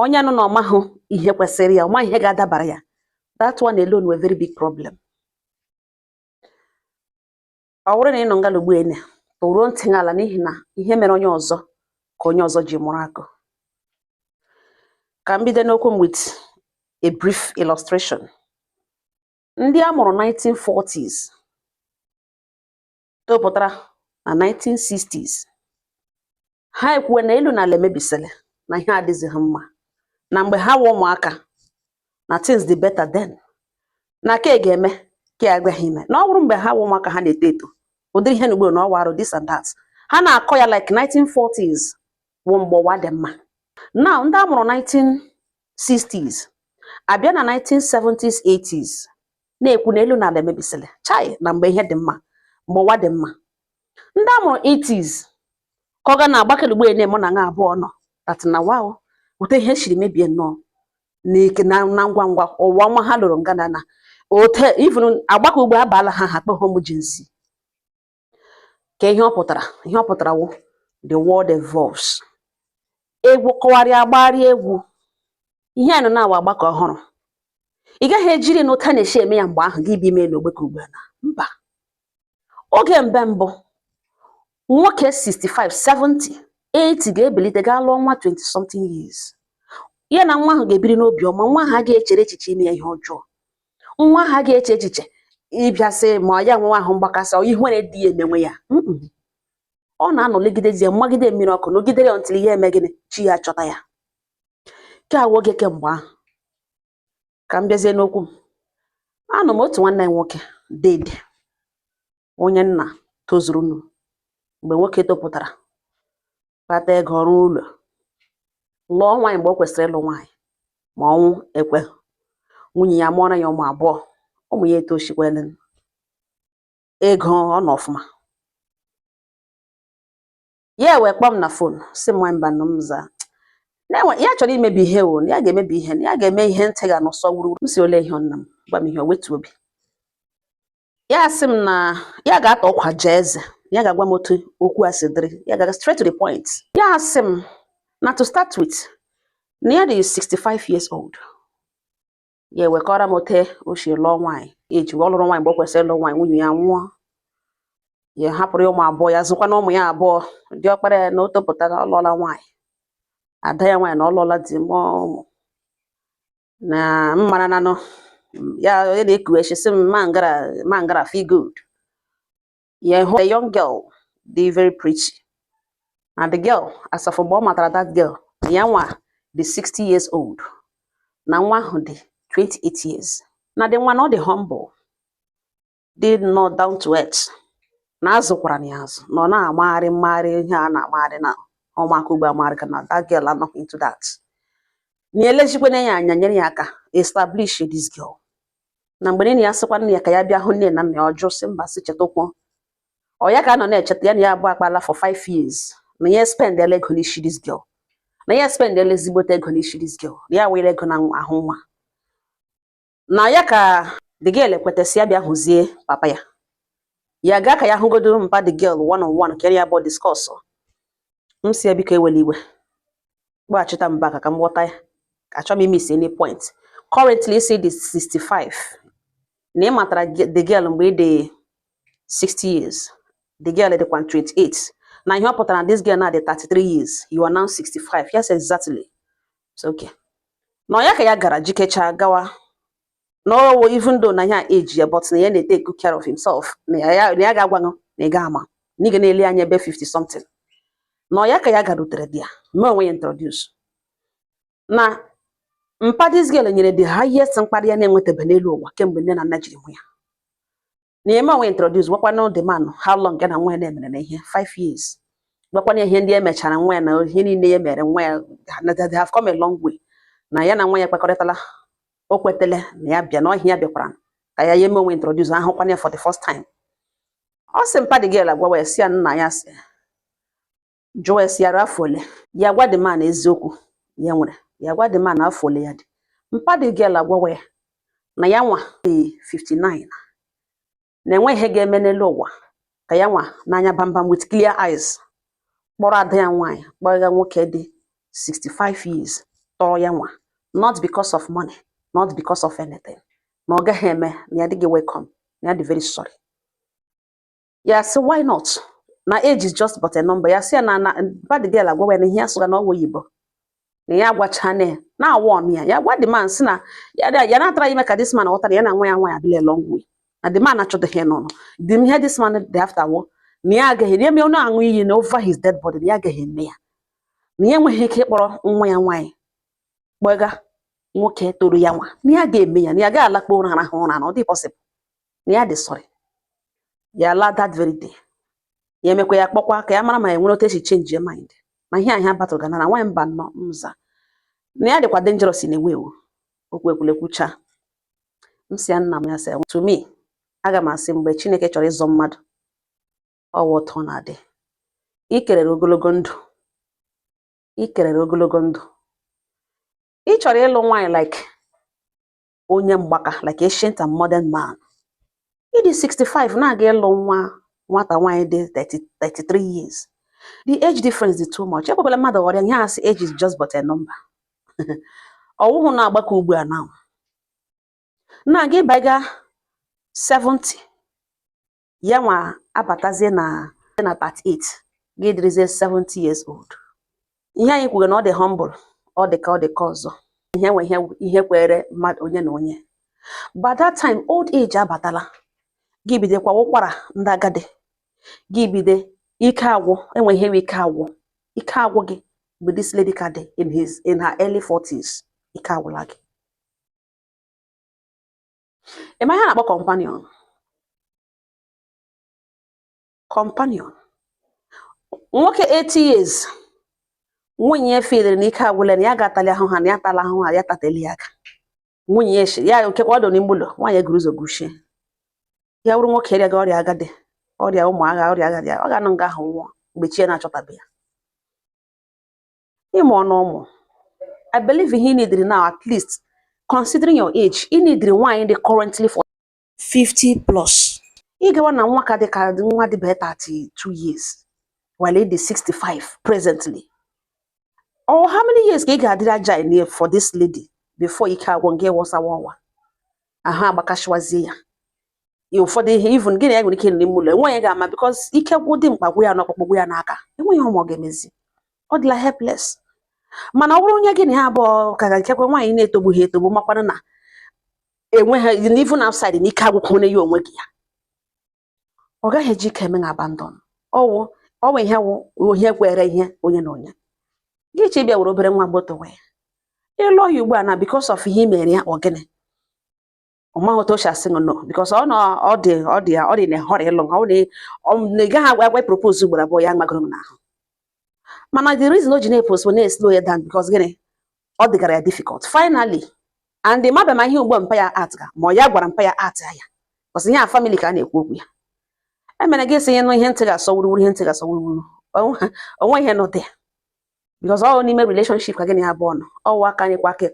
onye nọ n'ọmahụ ihe kwesịrị ya, ọma ihe ga-adabara ya. That one alone were very big problem. Ọ bụrụ na ị nọ nga lugbu ene tụrụ ntị ala n'ihi na ihe mere onye ọzọ ka onye ọzọ ji mụrụ akụ. Ka m bido n'okwu m with a brief illustration. Ndị a mụrụ 1940s topụtara na 1960s, ha ekwuwe na elu na ala emebisịrị na ihe adịzighị mma, na mgbe ha wụ ụmụaka na things dị better then, na ka ga-eme ka agaghị ime. Na ọ bụrụ mgbe ha wụ ụmụaka ha na-eto eto ụdịrị ihe n'ugbo na ọwa arụ this and that, ha na-akọ ya like 1940s wụ mgbe ụwa dị mma. Now ndị a mụrụ 1960s abịa na 1970s 80s na-ekwu na elu na ala emebisịrị chai na mgbe ihe dị mma, mgbe ụwa dị mma. Ndị a mụrụ 80s ka ọ ga na-agbakelugbo ene mụ na nga abụọ nọ that na wow ụta ihe shiri mebie nnọọ n'ike na ngwa ngwa ụwa ọma ha lụrụ nga na ote even agbakọ ugbo abala ha ha kpe homogency. Ka ihe ọ pụtara wụ the world evolves. Egwu kọwarịa agbari egwu ihe a nọ na-awa agbakọ ọhụrụ. Ị gaghị ejiri na ụta na-eshi eme ya mgbe ahụ gị bi ime n'ogbeke ugbo na mba. Oge mbe mbụ nwoke 65, 70, 80 ga-ebelite gaa lụọ nwa 20 something years. Ya na nwa ahụ ga-ebiri n'obi ọma, nwa ahụ ga-echere echiche ime ya ihe ọjọọ. Nwa ahụ ga-eche echiche ịbịa sị ma ya nwa ahụ mgbakasị ọ ihere dị ya emenwe ya. Ọ na-anọlegidezi mmagide mmiri ọkụ nọgidere until ya eme gịnị chi ya chọta ya. Ka awụ oge kemgbe ahụ ka m bịazie n'okwu m. Anọ m otu nwanne nwoke dede onye nna tozuru nụ mgbe nwoke topụtara kpata ego ọrụ ụlọ lụọ nwaanyị mgbe o kwesịrị ịlụ nwaanyị ma ọnwụ ekwe. Nwunye ya mụọra ya ụmụ abụọ, ụmụ ya etoshikwele ego ọ nọ ọfụma. Ya wee kpọọ m na fon si m nwa mba nọ m za ya chọrọ imebi ihe o, ya ga-emebi ihe, ya ga-eme ihe ntị ga n'ọsọ wuruwuru. M si ole ihe nna m gwa m ihe o wetu obi. Ya sị m na ya ga-ata ọkwa jee eze, ya ga-agwa m otu okwu a si dịrị, ya ga straight to the point. Ya sị m na to start with na ya dị 65 years old. Ya wekọrọ m ote o si lụọ nwaanyị eji ọ lụrụ nwaanyị mgbe o kwesịrị ịlụ nwaanyị, nwunye ya nwụọ. Ya hapụrụ ya ụmụ abụọ, ya zụkwa na ụmụ ya abụọ. Dị ọkpara ya na o topụtara ọ lụọla nwaanyị, ada ya nwaanyị na ọ lụọla di mụọ ụmụ na mmara nanụ ya na-ekuwechi sị m mangara feel good. Ya hụ a young girl dị very pretty, and the girl asafọ mgbe ọ matara that girl ya nwa dị 60 years old na nwa ahụ dị 28 years. Na dị nwa na ọ dị humble, dị not down to earth, na azụkwara na ya azụ na ọ na-amagharị mmagharị ihe a na-amagharị na ọmụaka ugbo amagharị na that girl anọghị into that. Na elejikwana ya anya nyere ya aka establish this girl. Na mgbe nne ya sịkwa nne ya ka ya bịa hụ nne na nna ya ọjọọ sị mba sị cheta okwu. Ọ ya ka nọ na-echeta ya na ya abụọ akpala for 5 years na ya spend ego n'ishi this girl, na ya spend ezigbote ego n'ishi this girl, na ya were ego na ahụ nwa. Na ya ka the girl ekwetesị ya bịa hụzie papa ya. Ya ga ka ya hụgodo mpa the girl one on one ka ya bụ discuss. M si ya biko ewele iwe gbachita mba ka m ghọta ya, achọ m miss any point. Currently say the 65 na ị matara the girl mgbe dị 60 years, the girl dị 28. Na ihe ọ pụtara this girl na dị 33 years, you are now 65. Yes, exactly. So okay. Na ya ka ya gara jikecha gawa. No, even though na ya age ya, but na ya na-take good care of himself. Na ya ga-agwa na ị ga-ama na ị ga na-ele anya ebe 50 something. Na ya ka ya garutere dia me onwe ya introduce na mpa this girl nyere the highest mkparị ya na-enwetebe n'elu ụwa kemgbe nne na nna jiri mụ ya. Na eme onwe introduce gwakwa na the man how long ya na nwa ya na-emere na ihe 5 years. Gwakwa na ihe ndị emechara nwa ya na ihe niile ya mere nwa ya they have come a long way. Na ya na nwa ya kpekọrịtala o kwetele na ya bịa na ọhịa ya bịakwara ka ya eme onwe introduce ahụkwa ya for the first time. Ọ sị mpa the girl agwa ya si ya nna ya sị jụọ esi ya afọ ole ya gwa the man eziokwu ya nwere, ya gwa the man afọ ole ya dị. Mpa the girl agwa ya na ya nwa 59 na enwe ihe ga-eme n'elu ụwa ka ya nwa n'anya bambam with clear eyes kpọrọ ada ya nwaanyị kpọrọ ya nwoke dị 65 years tọrọ ya nwa, not because of money, not because of anything. Na ọ gaghị eme na ya adịghị welcome, na ya dị very sorry. Ya sị why not? Na age is just but a number. Ya sị ya na bad girl agwa na ihe asụga na ọwụ Igbo. Na ya agwachane na warn ya. Ya gwa the man sị na ya na try ime ka this man ghọtara ya na nwa ya abịa a long way. Na the man achọdị ihe nọ. The me this man the after war. Na ya agaghị na eme ọnụ aṅụ iyi na over his dead body. Na ya agaghị eme ya. Na ya enweghị ike ịkpọrọ nwa ya nwaanyị kpọga nwoke toro ya nwa. Na ya ga-eme ya. Na ya ga-alakpọ ụra ahụ ụra na ọ dị possible. Na ya dị sorry. Ya la that very day. Ya emekwa ya kpọkwa ka ya mara ma enwere otu esi change your mind. Na ihe ahịa battle gana na nwa mba nọ mza. Na ya dịkwa dangerous in a way. Okwu ekwulekwucha. M sị ya nna m ya sị to me, aga m asị mgbe Chineke chọrọ ịzọ mmadụ, ọ wụ otu ọ na-adị. Ị kerere ogologo ndụ. Ị kerere ogologo ndụ. Ị chọrọ ịlụ nwaanyị like onye mgbaka, like ancient and modern man. Ị dị 65 na-aga ịlụ nwata nwaanyị dị 33 years. The age difference is too much. Ekwebele mmadụ ọrịa ihe asị age is just but a number. Ọwụhụ na-agbakọ ugbu a now. Na-aga ịbaga 70. Ya nwa abatazie na 38. Gị dịrịzie 70 years old. Ihe anyị kwuga na ọ dị humble, ọ dị ka ọzọ. Ihe kwere mmadụ onye na onye. By that time, old age abatala. Gị bidekwa ụkwara ndị agadi. Gị bide ike agwụ, enwe ihe ike agwụ. Ike agwụ gị mgbe this lady ka dị in her early 40s. Ike agwụla gị. Ema ihe na-akpọ companion. Companion. Nwoke 80 years. Nwunye ya feel na ike agwụla na ya ga-atali ahụ ha na ya tala ahụ ha ya tateli ya aka. Nwunye ya shi ya nke kwado n'ime ụlọ nwaanyị gụrụ ụzọ gushie. Ya wuru nwoke ya ga ọrịa agadi, ọrịa ụmụagha, ọrịa agadi, ọ ga-anọ nga ahụ nwụọ mgbe chi na-achọtabe ya. Ịmụ ọnụ ụmụ. I believe he needed now at least considering your age, he needed nwaanyị dị currently for 50 plus. Ị gawa na nwa ka dị ka nwa dị be 32 years while he is 65 presently. Or how many years ka ị ga-adịrị aja in for this lady before ike agwụ nke wọsawa ọwa? Aha agbakashiwazie ya. Ụfọdụ ihe even gịnị ya nwere ike n'ime ụlọ enwe ya ga-ama because ike gwụ dị mkpagwụ ya n'ọkpụkpụ ya n'aka. Enweghị ọmụ ọ ga-emezi. Ọ dịla helpless. Mana ọ bụrụ onye gịnị ha abụọ ka ga-ekekwe nwaanyị na-etogbu ha etogbu makwanụ na enweghị even outside na ike agwụ kwune ya onwe gị ya. Ọ gaghị eji ike eme na abandon. Ọwụ ihe wụ onye kwere ihe onye na onye. Gị chi bịa were obere nwa gboto wee. Ịlụ ya ugbu a na because of ihe mere ya ogene. Omahoto sha sing no because ọ dị na hurry ịlụ ọ gaghị agwa propose ugboro abụọ ya magoro na ahụ. Mana the reason o ji na-epose na slow ya down because gịnị ọ dịgara ya difficult. Finally, and the mother ma ihe ugbo mpa ya art ga ma ya gwara mpa ya art ya. Because ihe a family ka na-ekwu okwu ya. Emere gị sị ihe ntị ga-asọ wuruwuru ihe ntị ga-asọ wuruwuru. Onwe ihe nọ dị. Because all n'ime relationship ka gịnị abụọ nọ. Ọwụ aka anyị kwa aka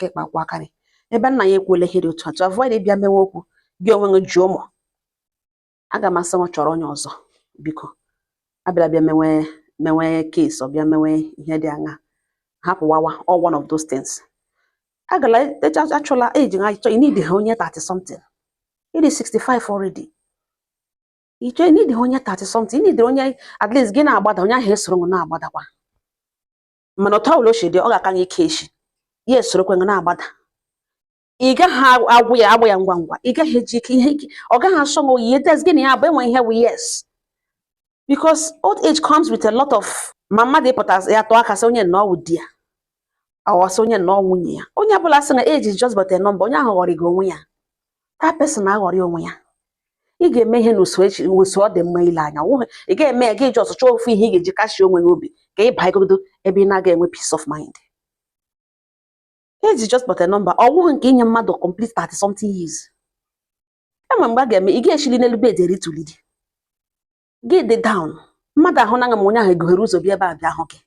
ịkpa kwa aka anyị. Ebe nna ya ekwuole ihe dị otu a to avoid ịbịa mewe okwu gị onwe gị jụọ ụmụ. Aga m asị nwa chọrọ onye ọzọ biko. Abịara bịa mewe case ọ bịa mewe ihe dị anya. Hapụwawa all one of those things. Agala achọla age nga you need onye 30 something. It is 65 already. You need onye 30 something. You need onye at least gị na-agbada onye ahụ esoro na-agbadakwa. Mana otu ọbụla o si dị ọ ga-aka gị ike echi. Ya esorokwe na-agbada. Ị gaghị agwụ ya ngwa ngwa. Ị gaghị eji ike ihe ọ gaghị asọ m oyi edes gịnị ya bụ enwe ihe wụ yes. Because old age comes with a lot of mama dị pụta ya tụọ aka sị onye nnọọ wụ di ya. Awasị onye nnọọ nwunye ya. Onye ọbụla sị na age is just but a number. Onye ahụ ghọrị gị onwe ya. That person aghọrị onwe ya. Ị ga-eme ihe n'usoro ọ dị mma ile anya. Ị ga-eme ya ga-eji ọtụtụ ofu ihe ị ga-eji kasie onwe gị obi ka ị baigodo ebe ị na-aga enwe peace of mind. Age is just but a number. Ọ bụghị nke inye mmadụ complete 30 something years. Enwe mgbe a ga-eme ị ga-eshili n'elu bed eritulidi. Gị dị down. Mmadụ ahụ na onye ahụ egohere ụzọ bịa ebe a bịa ahụ gị.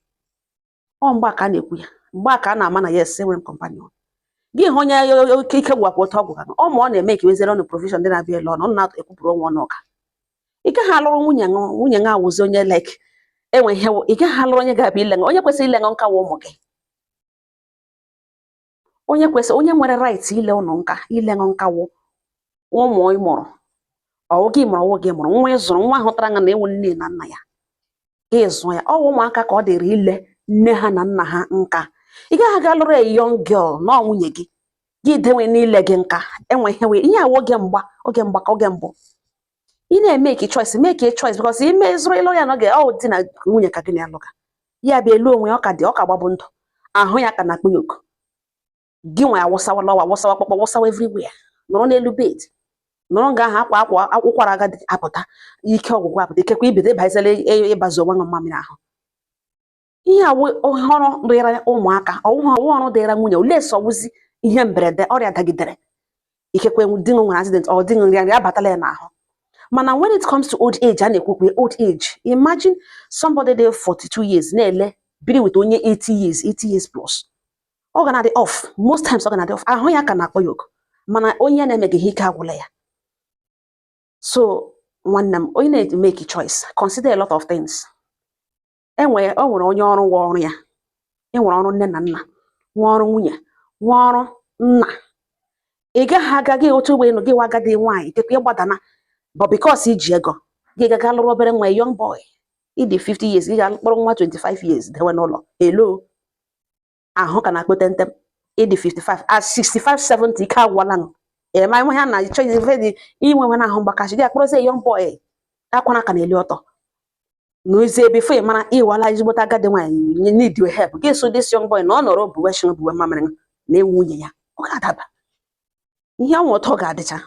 Ọ mgbe aka na-ekwu ya. Mgbe aka a na-ama na yes enwere m companion. Gị hụ onye ike gwakwa otu ọgwụ ga ọ ma ọ na-eme ka wezere ọnụ provision dị na-abịa elu ọnụ na-ekwupụrụ onwe ọnụ ọka. Ị gaghị alụrụ nwunye nga awụzi onye like enwe ihe ị gaghị alụrụ onye ga-abịa ilenga onye kwesịrị ilenga nka wa ụmụ gị. onye nwere right ile ụnụ nka ile nka wụ ụmụ ịmụrụ ọwụ gị mụrụ nwa ịzụrụ nwa ahụ tara nga na ewu nne na nna ya gị zụọ ya ọ ụmụaka ka ọ dịrị ile nne ha na nna ha nka ị gaghị aga lụrụ a young girl na nwunye gị gị dewe n'ile gị nka enwe ihe awụ oge mbụ ị na-emeki choice make a choice because ime zụrụ ịlụ ya n'oge ọ dị na nwunye ka gị na-alụga ya bịa elu onwe ọ ka gbabụ ndụ ahụ ya ka na-akpụ ya oku gị nwa ya wụsawa lọwa wụsawa kpọkpọ wụsawa everywhere nọrọ n'elu bed nọrọ nga ahụ akwụkwara agadi apụta ike ọgwụgwụ apụta ikekwe ibido ịbazila ịbazi onwe nwa mmamịrị ahụ ihe awụ ọrụ dịra ụmụaka ọrụ dịra nwunye ole sọwụzi ihe mberede ọrịa dagidere ikekwe di nwere accident ọ dị nri abatala ya n'ahụ mana when it comes to old age a na-ekwukwe old age imagine somebody dey 42 years na-ele biri with onye 80 years plus ọ ga na-adị off most times ọ ga na-adị off ahụ ya ka na-akpọ ya oku mana onye na-emeghị ike agwụla ya so nwanne m onye na-make choice consider a lot of things o nwere onye ọrụ nwa ọrụ ya enwere ọrụ nne na nna nwa ọrụ nwunye nwa ọrụ nna ị gaghị agaghị otu ụgbọelu gị wa agadi nwaanyị tekwa ịgbadana but because iji ego gị gaga lụrụ obere nwa young boy ịdị 50 years gị ga-akpọrọ nwa 25 years dewe n'ụlọ elo ahụ ka na-akpọte ntem ịdị 55 at 65 70 ike agwala m ema ihe a na-achọ dị inwe na ahụ mgbakachi gị akpọrọzie young boy akwana ka na-eli ọtọ n'ozie before mara ịwala ezigbote agadi nwaanyị need your help gị so this young boy na ọ nọrọ buwe mamịrị na ewu nwunye ya ọ ga-adaba ihe ọnwụ ụtọ ga-adịcha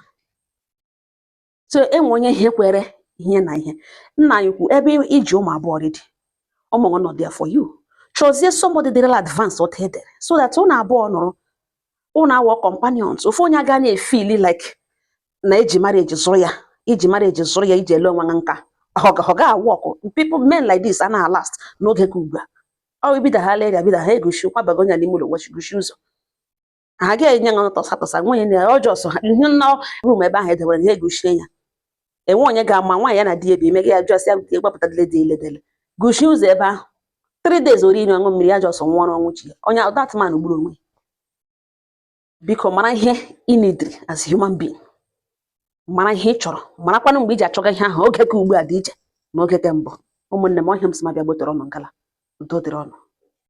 so enwe onye ihe kwere ihe na ihe nna anyị kwu ebe iji ụmụ abụọ dị ụmụ nọ there for you chozie somebody dịrị advance ọ edere so that ụnụ abụọ nọrọ ụnụ awọ companions ofu onye aga na-efili like na eji marriage zụrụ ya iji ele onwe nka ọ ga-awụ ọkụ people men like this a na-last n'oge ka ugbu a ọ bido ha lega bido ha egosi kwabago nya n'ime ụlọ gosi ụzọ ha ga-enye ya tọsa nwunye na ọjọọ so ha ihe nna room ebe ahụ edewere ha egosie ya enwe onye ga-ama nwaanyị ya na di ebe emega ya jọs ya gbapụta dele gosi ụzọ ebe ahụ 3 days ori iri ọṅụ mmiri ya jọs nwụọ n'ọnwụ chi ya onye datman gburu onwe biko mara ihe ị need as human being mara ihe ị chọrọ marakwanụ mgbe iji achọga ihe ahụ oge ka ugbu a dị iche na oge ka mbụ ụmụnne m ọhịa m si ma bịa gbotere ọnụ ngala udo dịrị ọnụ